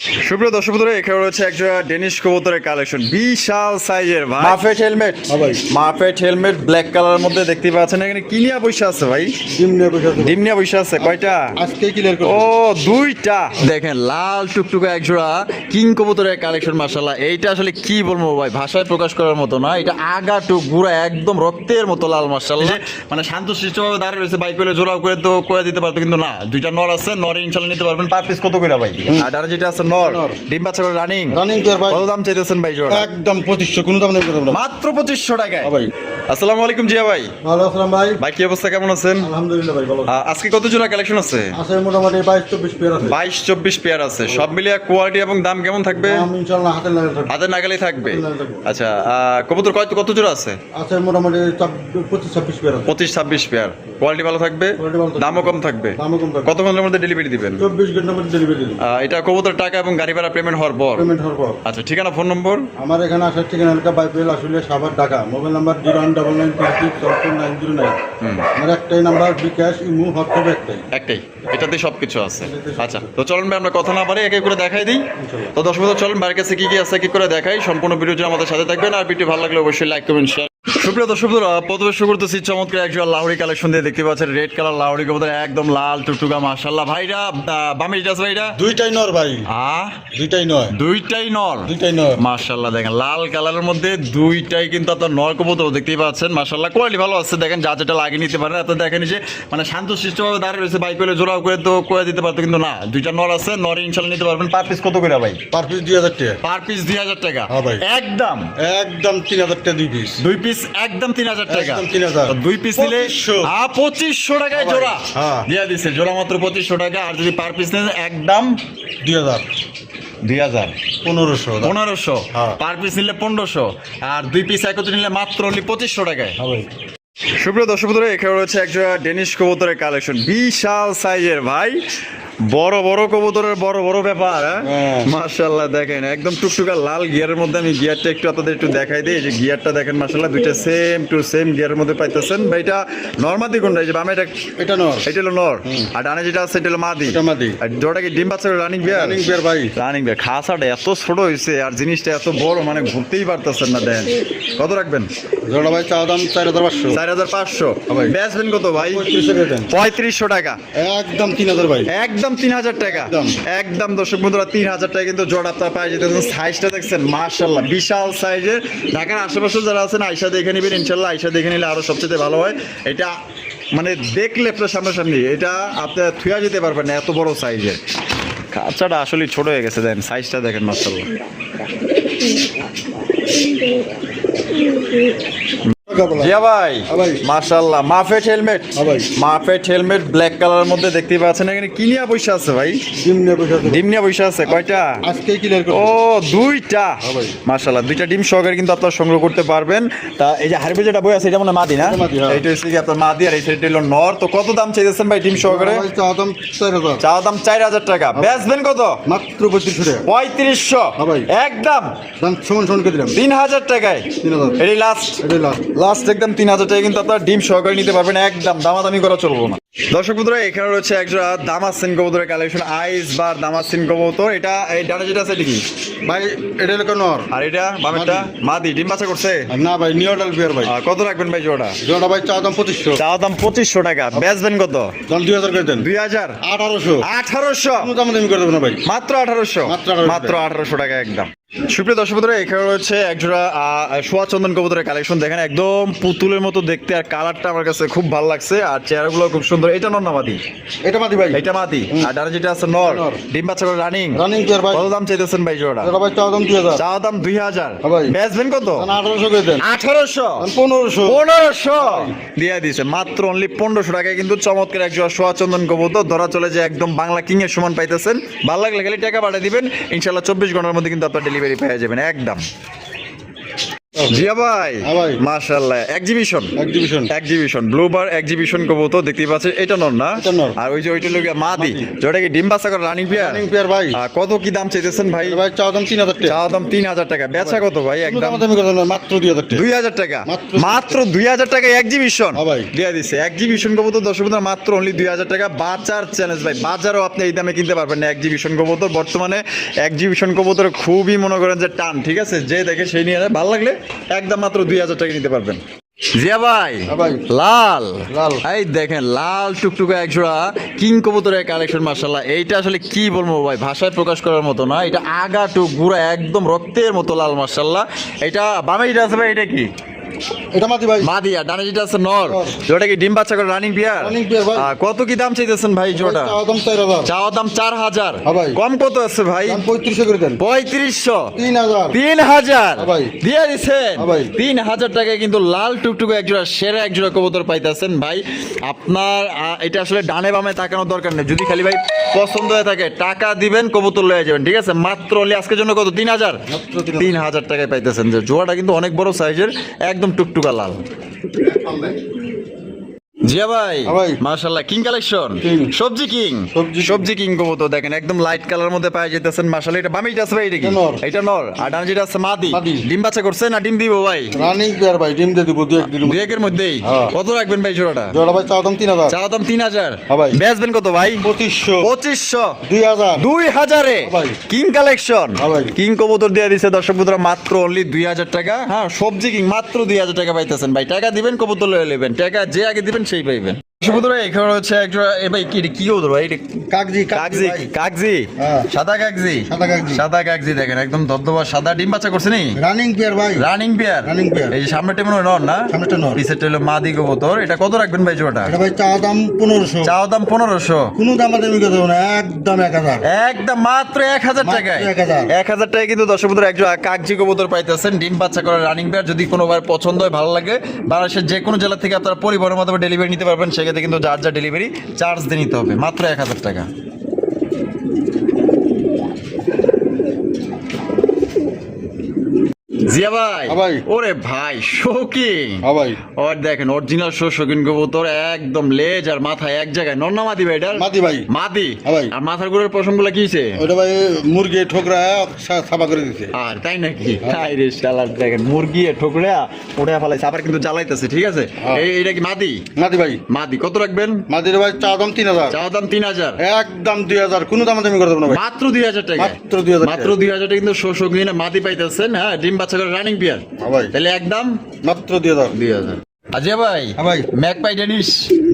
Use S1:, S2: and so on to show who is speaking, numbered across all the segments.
S1: সুপ্রিয় দর্শক বন্ধুরা, এখানে রয়েছে একজোড়া ডেনিশ কবুতরের কালেকশন, বিশাল সাইজের ভাই। মাফেট হেলমেট, মাফেট হেলমেট ব্ল্যাক কালারের মধ্যে দেখতে পাচ্ছেন। এখানে কি নিয়ে বসে আছে ভাই? ডিম নিয়ে বসে আছে। কয়টা?
S2: আজকে ক্লিয়ার করব।
S1: ও দুইটা। দেখেন লাল টুকটুকে একজোড়া কিং কবুতরের কালেকশন। মাশাআল্লাহ, এইটা আসলে কি বলবো ভাই, ভাষায় প্রকাশ করার মতো না। এটা আগা টুক গুড়া একদম রক্তের মতো লাল। মাশাআল্লাহ, মানে শান্তশিষ্টভাবে দাঁড়িয়ে রয়েছে। বাইক করে জোড়াও করে তো করে দিতে পারতো, কিন্তু না, দুইটা নর আছে। নরে ইনশাআল্লাহ নিতে পারবেন। পার পিস কত করে ভাই? আর যেটা আছে নর, ডিম বাচ্চা করে রানিং
S2: পেয়ার ভাই।
S1: কত দাম চাইতেছেন ভাই জোড়া?
S2: একদম 2500, কোনো দাম নেই করব না,
S1: মাত্র 2500 টাকায়
S2: ভাই।
S1: আসসালামু আলাইকুম জিয়া ভাই।
S2: ভালো আছেন ভাই?
S1: ভাই কি অবস্থা, কেমন আছেন?
S2: আলহামদুলিল্লাহ ভাই, ভালো।
S1: আজকে কত জোড়া কালেকশন আছে?
S2: আছে মোটামুটি 22-24 পেয়ার আছে।
S1: 22-24 পেয়ার আছে। সব মিলিয়ে কোয়ালিটি এবং দাম কেমন থাকবে?
S2: দাম ইনশাআল্লাহ হাতের লাগে থাকবে।
S1: হাতের নাগালেই থাকবে।
S2: হাতের নাগালে থাকবে।
S1: আচ্ছা, কবুতর কত জোড়া আছে?
S2: আছে মোটামুটি 25-26 পেয়ার আছে।
S1: 25-26 পেয়ার। কোয়ালিটি ভালো থাকবে,
S2: কোয়ালিটি ভালো থাকবে।
S1: দামও কম থাকবে।
S2: দামও কম থাকবে।
S1: কত ঘন্টার মধ্যে ডেলিভারি দিবেন?
S2: 24 ঘন্টার মধ্যে ডেলিভারি দিন।
S1: এটা কবুতর টাকা এবং গাড়ি ভাড়া পেমেন্ট হওয়ার পর।
S2: পেমেন্ট হওয়ার পর।
S1: আচ্ছা, ঠিকানা ফোন নম্বর?
S2: আমার এখানে আসার ঠিকানা এলাকা বাইপেল আসলে সাভার ঢাকা। Mobile number 01993644909। আমার একটাই নাম্বার, বিকাশ, ইমো, হোয়াটসঅ্যাপ
S1: একটাই, এটাতে সবকিছু আছে। আচ্ছা, তো চলুন ভাই আমরা কথা না পারি একে করে দেখাই দিই। তো দর্শক বন্ধু, চলুন ভাইয়ের কাছে কি কি আছে কি করে দেখাই। সম্পূর্ণ ভিডিও জন্য আমাদের সাথে থাকবেন। আর ভিডিও ভালো লাগলে অবশ্যই লাইক কমেন্ট শেয়ার। সুপ্রিয় দর্শক বন্ধুরা, প্রথমে শুরু করতেছি চমৎকার একজন লাহোরি কালেকশন দিয়ে। দেখতে পাচ্ছেন রেড কালার লাহোরি কবুতর, একদম লাল টুকটুকা। মাশাআল্লাহ ভাইরা বামে যেটা আছে ভাইরা
S2: দুইটাই নর ভাই। দুইটাই নয়,
S1: দুইটাই নর।
S2: দুইটাই নর।
S1: মাশাআল্লাহ, দেখেন লাল কালারের মধ্যে দুইটাই কিন্তু আপনার নর কবুতর দেখতেই পাচ্ছেন। মাশাআল্লাহ, কোয়ালিটি ভালো আছে। দেখেন যা যেটা লাগিয়ে নিতে পারেন। আপনার দেখেন যে মানে শান্তশিষ্টভাবে দাঁড়িয়ে রয়েছে। বাইক করে জোড়াও করে তো করে দিতে পারতো, কিন্তু না, দুইটা নর আছে। নরে ইনশাআল্লাহ নিতে পারবেন। পার পিস কত করে ভাই?
S2: পার পিস 2000 টাকা।
S1: পার পিস 2000 টাকা।
S2: হ্যাঁ ভাই।
S1: একদম
S2: একদম 3000 টাকা দুই পিস।
S1: দুই পিস একদম 3000 টাকা।
S2: একদম 3000।
S1: তো দুই পিস নিলে
S2: 2500
S1: 2500 টাকায়
S2: হ্যাঁ ভাই।
S1: জোড়া
S2: হ্যাঁ।
S1: দিয়ে দিচ্ছে। জোড়া মাত্র 2500 টাকা। আর যদি পার পিস নেন একদম
S2: 2000
S1: 2000
S2: 1500
S1: 1500।
S2: হ্যাঁ।
S1: পার পিস নিলে 1500। আর দুই পিস একত্রে নিলে মাত্র অনলি 2500 টাকায়।
S2: হ্যাঁ ভাই।
S1: সুপ্রিয় দর্শক বন্ধুরা, এখানে রয়েছে একজোড়া ডেনিশ কবুতরের কালেকশন, বিশাল সাইজের ভাই। বড় বড় কবুতরের বড় বড় ব্যাপার।
S2: হ্যাঁ।
S1: মাশাআল্লাহ, দেখেন একদম টুকটুকা লাল গিয়ারের মধ্যে। আমি গিয়ারটা আপনাদের একটু দেখাই দিই। এই যে গিয়ারটা দেখেন, মাশাআল্লাহ দুইটা সেম টু সেম গিয়ারের মধ্যে পাইতেছেন ভাই। এটা নরমাদি কোনটা? এই যে বামে
S2: এটা নর।
S1: এটা হলো নর, আর ডানে যেটা আছে এটা হলো মাদি।
S2: এটা মাদি।
S1: আর জোড়া কি ডিম বাচ্চা রানিং বিয়ার?
S2: রানিং বিয়ার ভাই।
S1: রানিং বিয়ার। খাসাটা এত ছোট হয়েছে আর জিনিসটা এত বড়, মানে ঘুরতেই পারতেছেন না। দেন কত রাখবেন?
S2: জোড়া ভাই চা দাম 4500।
S1: 4500।
S2: ভাই।
S1: বেচবেন কত ভাই?
S2: 3500 দেন।
S1: 3500 টাকা।
S2: একদম 3000 ভাই।
S1: একদম 3000 টাকা।
S2: একদম।
S1: একদম দর্শক বন্ধুরা, 3000 টাকা কিন্তু জোড়া আপনারা পাই যেতেছেন। সাইজটা দেখছেন, মাশাআল্লাহ বিশাল সাইজের। ঢাকার আশেপাশে যারা আছেন আয়সা দেখে নেবেন ইনশাআল্লাহ। আয়সা দেখে নিলে আরো সবচেয়ে ভালো হয়। এটা মানে দেখলে আপনার সামনাসামনি এটা আপনার থুয়া যেতে পারবেন না, এত বড় সাইজের। কাঁচাটা আসলে ছোট হয়ে গেছে। দেন সাইজটা দেখেন, মাশাআল্লাহ। জিয়া ভাই,
S2: ভাই।
S1: মাশাআল্লাহ মাফেট হেলমেট,
S2: ভাই।
S1: মাফেট হেলমেট ব্ল্যাক কালারের মধ্যে দেখতে পাচ্ছেন। এখানে কি নিয়ে বসে আছে ভাই?
S2: ডিম নিয়ে বসে আছে।
S1: ডিম নিয়ে বসে আছে। কয়টা?
S2: আজকে ক্লিয়ার করব।
S1: ও দুইটা।
S2: ভাই।
S1: মাশাআল্লাহ, দুইটা ডিম সহকারে কিন্তু আপনারা সংগ্রহ করতে পারবেন। তা এই যে হারবে যেটা বই আছে এটা মনে হয় মাদি না?
S2: এটা মাদি, হ্যাঁ।
S1: এইটা হচ্ছে কি আপনার মাদি, আর এই সাইডটা হলো নর। তো কত দাম চাইতেছেন ভাই ডিম সহকারে?
S2: ভাই চা দাম 4000।
S1: চা দাম 4000 টাকা। বেচবেন কত?
S2: মাত্র 2500 টাকা।
S1: 3500।
S2: হ্যাঁ ভাই।
S1: একদম
S2: দাম সমান সমান করে দিলাম।
S1: 3000 টাকায়।
S2: 3000।
S1: এটাই লাস্ট।
S2: এটাই লাস্ট।
S1: লাস্ট একদম 3000 টাকা কিন্তু আপনার ডিম সহকারে নিতে পারবেন। একদম দামাদামি করা চলবো না। দর্শক বন্ধুরা, এখানে রয়েছে একজোড়া দামাসিন কবুতরের কালেকশন, আইস বার দামাসিন কবুতর। এটা এই ডানে যেটা আছে এটা কি
S2: ভাই? এটা হলো নর।
S1: আর এটা বামেরটা মাদি। ডিম বাচ্চা করছে?
S2: আর না ভাই, নিউডাল বিয়ার ভাই।
S1: কত রাখবেন ভাই জোড়া?
S2: জোড়া ভাই চা দাম 2500।
S1: চা দাম 2500 টাকা। বেচবেন কত?
S2: দাম 2000 করে দেন।
S1: 2000
S2: 1800।
S1: 1800।
S2: কোনো দাম দামি করে দেবো না ভাই।
S1: মাত্র 1800।
S2: মাত্র 1800
S1: মাত্র 1800 টাকা একদম। সুপ্রিয় দর্শক বন্ধুরা, এখানে রয়েছে একজোড়া সোয়া চন্দন কবুতরের কালেকশন। দেখেন একদম পুতুলের মতো দেখতে, আর কালারটা আমার কাছে খুব ভালো লাগছে, আর চেহারাগুলো খুব সুন্দর। এটা নর না মাদি?
S2: এটা মাদি ভাই।
S1: এটা মাদি। আর ডানে যেটা আছে নর,
S2: নর।
S1: ডিম বাচ্চা করে রানিং।
S2: রানিং বিয়ার ভাই।
S1: কত দাম চাইতেছেন ভাই জোড়া?
S2: জোড়া ভাই চা দাম 2000।
S1: চা দাম 2000।
S2: হ্যাঁ ভাই।
S1: বেচবেন কত?
S2: 1800 করে দেন।
S1: 1800।
S2: 1500।
S1: 1500 দিয়ে দিছে। মাত্র অনলি 1500 টাকায় কিন্তু চমৎকার একজোড়া সোয়া চন্দন কবুতর ধরা চলে যে একদম বাংলা কিং এর সমান পাইতেছেন। ভালো লাগলে খালি টাকা পাঠিয়ে দিবেন ইনশাআল্লাহ। 24 ঘন্টার মধ্যে কিন্তু আপনার ডেলিভারি পেয়ে যাবেন একদম। জিয়া ভাই
S2: হ্যাঁ ভাই।
S1: মাশাআল্লাহ এক্সিবিশন ব্লুবার এক্সিবিশন কবুতর দেখতে পাচ্ছেন, এটা নর না?
S2: এটা নর।
S1: আর ওই যে ওইটা লোক মাদি, যেটা কি ডিম বাচ্চা করে রানিং পেয়ার।
S2: রানিং পেয়ার ভাই।
S1: কত কি দাম চাইতেছেন ভাই?
S2: ভাই চাওয়া দাম 3000 টাকা।
S1: চাওয়া দাম 3000 টাকা, বেচা কত ভাই?
S2: কোনো
S1: একদম
S2: দামাদামি করবেন না, মাত্র 2000 টাকা।
S1: 2000 টাকা,
S2: মাত্র
S1: মাত্র 2000 টাকা এক্সিবিশন
S2: হ্যাঁ ভাই।
S1: দিয়ে দিচ্ছে। এক্সিবিশন কবুতর দর্শক বন্ধুরা মাত্র অনলি 2000 টাকা। বাজার চ্যালেঞ্জ ভাই, বাজারও আপনি এই দামে কিনতে পারবেন না এক্সিবিশন কবুতর। বর্তমানে এক্সিবিশন কবুতর খুবই মনে করেন যে টান, ঠিক আছে? যে দেখে সেই নিয়ে ভালো লাগলে একদম মাত্র 2000 টাকা নিতে পারবেন। জিয়া ভাই
S2: হ্যাঁ ভাই।
S1: লাল
S2: লাল।
S1: এই দেখেন লাল টুকটুকে একজোড়া কিং কবুতরের কালেকশন মাশাআল্লাহ। এইটা আসলে কি বলবো ভাই, ভাষায় প্রকাশ করার মতো না। এটা আগা টুক গুড়া একদম রক্তের মতো লাল মাশাআল্লাহ। এটা বামে যেটা আছে ভাই, এটা কি?
S2: এটা মাটি ভাই।
S1: মাদিয়া, ডানে যেটা আছে নর,
S2: নর।
S1: যেটা কি ডিম বাচ্চা করে রানিং বিয়ার।
S2: Running pair ভাই।
S1: কত কি দাম চাইতেছেন ভাই জোড়া?
S2: চাওয়া দাম 4000।
S1: চাওয়া দাম 4000।
S2: হ্যাঁ ভাই।
S1: কম কত আছে ভাই?
S2: দাম 3500 করে দেন।
S1: 3500।
S2: 3000।
S1: 3000
S2: হ্যাঁ ভাই।
S1: দিয়ে দিচ্ছেন।
S2: হ্যাঁ ভাই।
S1: 3000 টাকায় কিন্তু লাল টুকটুকে একজোড়া সেরা একজোড়া কবুতর পাইতেছেন ভাই। আপনার এটা আসলে ডানে বামে তাকানোর দরকার নেই, যদি খালি ভাই পছন্দ হয়ে থাকে টাকা দিবেন, কবুতর লয়ে যাবেন, ঠিক আছে? মাত্র অনলি আজকের জন্য কত? 3000।
S2: মাত্র 3000।
S1: 3000 টাকায় পাইতেছেন। যে জোড়াটা কিন্তু অনেক বড় সাইজের, একদম টুকটুকা লাল। জিয়া ভাই
S2: হ্যাঁ ভাই।
S1: মাশাআল্লাহ কিং কালেকশন,
S2: কিং।
S1: সবজি কিং,
S2: সবজি-
S1: সবজি কিং কবুতর দেখেন একদম লাইট কালার মধ্যে পাওয়া যেতেছেন মাশাআল্লাহ। এটা বামে যেটা আছে ভাই, এটা কি?
S2: এটা নর।
S1: এটা নর। আর ডানে যেটা আছে মাদি।
S2: মাদি।
S1: ডিম বাচ্চা করছে না ডিম দিব ভাই?
S2: রানিং পেয়ার ভাই, ডিম দিয়ে দিব 2-1 দিন।
S1: দুই একের মধ্যেই।
S2: হ্যাঁ।
S1: কত রাখবেন ভাই জোড়াটা?
S2: জোড়া ভাই চাওয়া দাম 3000।
S1: চাওয়া দাম 3000।
S2: হ্যাঁ ভাই।
S1: বেচবেন কত ভাই?
S2: 2500।
S1: 2500।
S2: 2000।
S1: 2000-এ
S2: ভাই।
S1: কিং কালেকশন,
S2: হ্যাঁ ভাই।
S1: কিং কবুতর দিয়ে দিছে দর্শক বন্ধুরা মাত্র অনলি 2000 টাকা। হ্যাঁ সবজি কিং মাত্র 2000 টাকা পাইতেছেন ভাই। টাকা দিবেন, কবুতর লয়ে নেবেন, টাকা যে আগে দিবেন সেই পাইবেন। দর্শক বন্ধুরা এখানে হচ্ছে একটা ভাই কি কি কবুতর ভাই? এটা
S2: কাগজি
S1: কাগজি,
S2: ভাই।
S1: কাগজি,
S2: হ্যাঁ।
S1: সাদা কাগজি,
S2: সাদা কাগজি।
S1: সাদা কাগজি দেখেন একদম ধবধবা সাদা। ডিম বাচ্চা করছে নি?
S2: রানিং পেয়ার ভাই।
S1: Running pair.
S2: Running pair।
S1: এই যে সামনেটা মনে হয় নর না?
S2: সামনেটা নর।
S1: পিছেরটা হলো মাদি কবুতর। এটা কত রাখবেন ভাই জোড়াটা?
S2: এটা ভাই চাওয়া দাম 1500।
S1: চাও দাম 1500।
S2: কোনো দামাদামি করতে হবে না, একদম 1000।
S1: একদম মাত্র 1000 টাকায়।
S2: মাত্র 1000
S1: 1000 টাকায় কিন্তু দর্শক বন্ধুরা একজন কাগজি কবুতর পাইতেছেন, ডিম বাচ্চা করা রানিং পেয়ার। যদি কোনোবার পছন্দ হয় ভালো লাগে, বাংলাদেশের যে কোনো জেলা থেকে আপনারা পরিবহনের মাধ্যমে ডেলিভারি নিতে পারবেন। সেক্ষেত্রে কিন্তু যার যা ডেলিভারি চার্জ দিয়ে নিতে হবে, মাত্র 1000 টাকা। জিয়া ভাই
S2: হ্যাঁ ভাই।
S1: ওরে ভাই শৌকিং।
S2: হ্যাঁ ভাই।
S1: ওর দেখেন অরিজিনাল শৌকিং কবুতর, একদম লেজ আর মাথায় এক জায়গায়। নর না মাদি ভাই? এটা
S2: মাদি ভাই।
S1: মাদি।
S2: হ্যাঁ ভাই।
S1: আর মাথার গুলোর পশমগুলো কি হইছে?
S2: ওটা ভাই মুরগি ঠোকরা সাফা করে দিছে।
S1: আর তাই নাকি? হাই রে শালা দেখেন মুরগি ঠোকরা উঠে ফেলাইছে, আবার কিন্তু জ্বালাইতেছে, ঠিক আছে?
S2: হ্যাঁ।
S1: এইটা কি মাদি?
S2: মাদি ভাই।
S1: মাদি কত রাখবেন?
S2: মাদির ভাই চাওয়া দাম 3000।
S1: চাওয়া দাম 3000।
S2: একদম 2000। কোনো দামাদামি করতে হবে না ভাই।
S1: মাত্র 2000 টাকা।
S2: মাত্র 2000 টাকা।
S1: মাত্র 2000 টাকা কিন্তু শোষক নিয়ে মাদি পাইতেছেন। হ্যাঁ ডিম বাচ্চা করে রানিং বিয়ার।
S2: হ্যাঁ ভাই।
S1: তাহলে একদম
S2: মাত্র 2000।
S1: 2000। আজিয়া ভাই
S2: হ্যাঁ ভাই।
S1: Magpie Danish,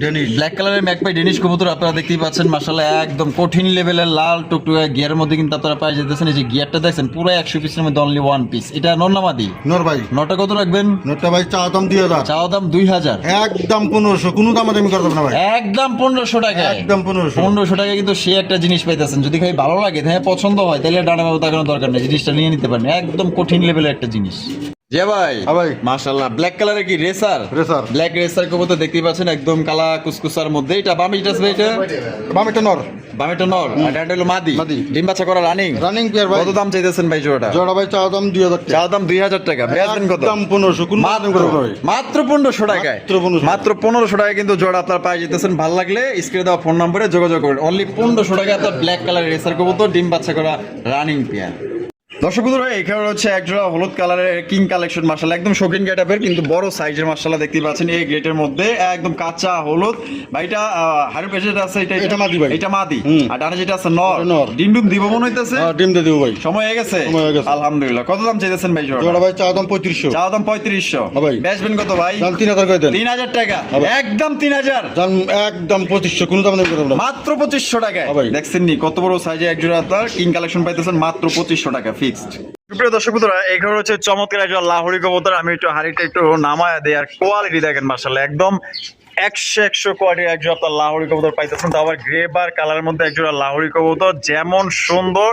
S2: Danish.
S1: ব্ল্যাক কালারের ম্যাকপাই ডেনিশ কবুতর আপনারা দেখতেই পাচ্ছেন মাশাআল্লাহ একদম কঠিন লেভেলের লাল টুকটুকে গিয়ারের মধ্যে কিন্তু আপনারা পাই যেতেছেন। এই যে গিয়ারটা দেখছেন পুরো 100 পিসের মধ্যে অনলি 1 পিস। এটা নন্নামাদি।
S2: নর ভাই।
S1: নটা কত রাখবেন?
S2: নরটা ভাই চাওয়া দাম 2000।
S1: চাওয়া দাম 2000।
S2: একদম 1500। কোনো দামাদামি করতে হবে না ভাই।
S1: একদম 1500 টাকায়।
S2: একদম 1500।
S1: 1500 টাকায় কিন্তু সে একটা জিনিস পাইতেছেন। যদি খালি ভালো লাগে, হ্যাঁ পছন্দ হয়, তাহলে ডানা বাবু তাকানোর দরকার নেই, জিনিসটা নিয়ে নিতে পারেন। একদম কঠিন লেভেলের একটা জিনিস। জি ভাই।
S2: হ্যাঁ ভাই।
S1: মাশাআল্লাহ ব্ল্যাক কালারের কি রেসার?
S2: রেসার।
S1: ব্ল্যাক রেসার কবুতর দেখতেই পাচ্ছেন একদম কালা কুসকুসার মধ্যে। এটা বামে যেটা আছে এটা
S2: বামেটা নর।
S1: বামেটা নর আর ডানটা হলো মাদি।
S2: মাদি।
S1: ডিম বাচ্চা করা রানিং।
S2: রানিং পেয়ার ভাই।
S1: কত দাম চাইতেছেন ভাই জোড়াটা?
S2: জোড়া ভাই চাওয়া দাম 2000 টাকা।
S1: চাওয়া দাম 2000 টাকা। বেচবেন কত?
S2: একদম 1500। কোনো দামাদামি করতে হবে না ভাই।
S1: মাত্র 1500 টাকায়।
S2: মাত্র 1500
S1: মাত্র 1500 টাকায় কিন্তু জোড়া আপনার পাই যেতেছেন। ভালো লাগলে স্ক্রিনে দেওয়া ফোন নম্বরে যোগাযোগ করবেন। অনলি 1500 টাকায় আপনার ব্ল্যাক কালারের রেসার কবুতর ডিম বাচ্চা করা রানিং পেয়ার। দর্শক বন্ধুরা এখানে হচ্ছে একজোড়া হলুদ কালারের কিং কালেকশন মাশাআল্লাহ একদম শৌখিন গেটআপের, কিন্তু বড় সাইজের মাশাআল্লাহ দেখতে পাচ্ছেন। এই গেটের মধ্যে একদম কাঁচা হলুদ ভাইটা হাড়ের পেশে আছে।
S2: এটা মাদি ভাই।
S1: এটা মাদি।
S2: হুম।
S1: আর ডানে যেটা আছে নর।
S2: নর।
S1: ডিম ডুম দিব মনে হইতেছে।
S2: হ্যাঁ ডিম দিয়ে দেবো ভাই।
S1: সময় হয়ে গেছে।
S2: সময় হয়ে গেছে।
S1: আলহামদুলিল্লাহ। কত দাম চাইতেছেন ভাই জোড়া?
S2: জোড়া ভাই চাওয়া দাম 3500।
S1: চাওয়া দাম 3500।
S2: হ্যাঁ ভাই।
S1: বেচবেন কত ভাই?
S2: দাম 3000 করে দেন।
S1: 3000 টাকা।
S2: হ্যাঁ ভাই।
S1: একদম 3000।
S2: দাম একদম 2500। কোনো দামাদামি করতে হবে না।
S1: মাত্র 2500 টাকায়।
S2: হ্যাঁ ভাই।
S1: দেখছেন নি কত বড় সাইজে একজোড়া আপনার কিং কালেকশন পাইতেছেন মাত্র 2500 টাকা ফিক্সড। সুপ্রিয় দর্শক বন্ধুরা এখানে হচ্ছে চমৎকার একজন লাহোরি কবুতর। আমি একটু হাড়িটা একটু নামায় দেই। আর কোয়ালিটি দেখেন মাশাআল্লাহ একদম 100 কোয়ালিটির একজন আপনার লাহোরি কবুতর পাইতেছেন। তাও আবার গ্রে বার কালারের মধ্যে একজোড়া লাহোরি কবুতর। যেমন সুন্দর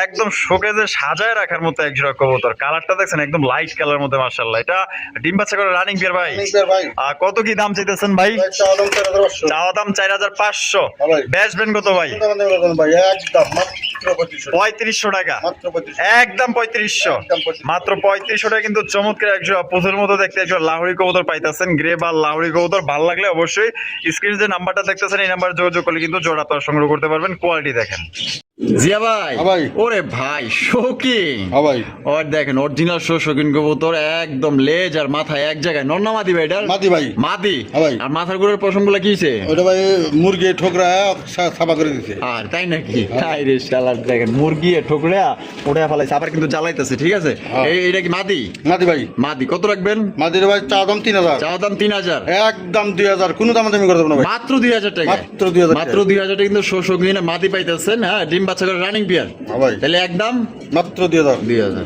S1: একদম শোকেজে সাজায় রাখার মতো এক জোড়া কবুতর। কালারটা দেখছেন একদম লাইট কালার মধ্যে, মাশাআল্লাহ। এটা ডিম বাচ্চা করে রানিং পেয়ার ভাই।
S2: ভাই
S1: কত কি দাম চাইতেছেন ভাই?
S2: ভাই চাওয়া দাম 4500
S1: চাওয়া দাম 4500।
S2: হ্যাঁ ভাই।
S1: বেচবেন কত ভাই?
S2: ভাই একদম মাত্র
S1: 3500 টাকা,
S2: মাত্র 2500
S1: একদম 3500,
S2: একদম 2500
S1: মাত্র 3500 টাকা। কিন্তু চমৎকার একজন পুতুলের মতো দেখতে একজন লাহোরি কবুতর পাইতেছেন, গ্রে বা লাহোরি কবুতর। ভালো লাগলে অবশ্যই স্ক্রিনে যে নাম্বারটা দেখতেছেন এই নাম্বারে যোগাযোগ করলে কিন্তু জোড়া আপনারা সংগ্রহ করতে পারবেন। কোয়ালিটি দেখেন জিয়া ভাই।
S2: হ্যাঁ ভাই।
S1: ওরে ভাই শৌখিন,
S2: হ্যাঁ ভাই
S1: ওর দেখেন অরিজিনাল শৌখিন কবুতর, একদম লেজ আর মাথায় এক জায়গায়। নন্না মাদি ভাই এটার?
S2: মাদি ভাই।
S1: মাদি।
S2: হ্যাঁ ভাই।
S1: আর মাথার গুলোর পশমগুলো কি হইছে?
S2: ওটা ভাই মুরগি ঠোকরা সাফা করে দিছে।
S1: আর তাই নাকি? হাই রে শালার, দেখেন মুরগি ঠোকরা ওটা ফেলাইছে, আবার কিন্তু জ্বালাইতেছে। ঠিক আছে,
S2: হ্যাঁ।
S1: এইটা কি মাদি?
S2: মাদি ভাই।
S1: মাদি। কত রাখবেন?
S2: মাদির ভাই চা দাম 3000
S1: চাওয়া দাম 3000,
S2: একদম 2000 কোনো দাম দামি করে দেবো না ভাই
S1: মাত্র 2000 টাকা।
S2: মাত্র 2000
S1: মাত্র 2000 টাকা কিন্তু শোষক মাদি পাইতেছেন। হ্যাঁ, ডিম বাচ্চা করে রানিং পিয়ার।
S2: হ্যাঁ ভাই
S1: তাহলে একদম
S2: মাত্র 2000
S1: 2000।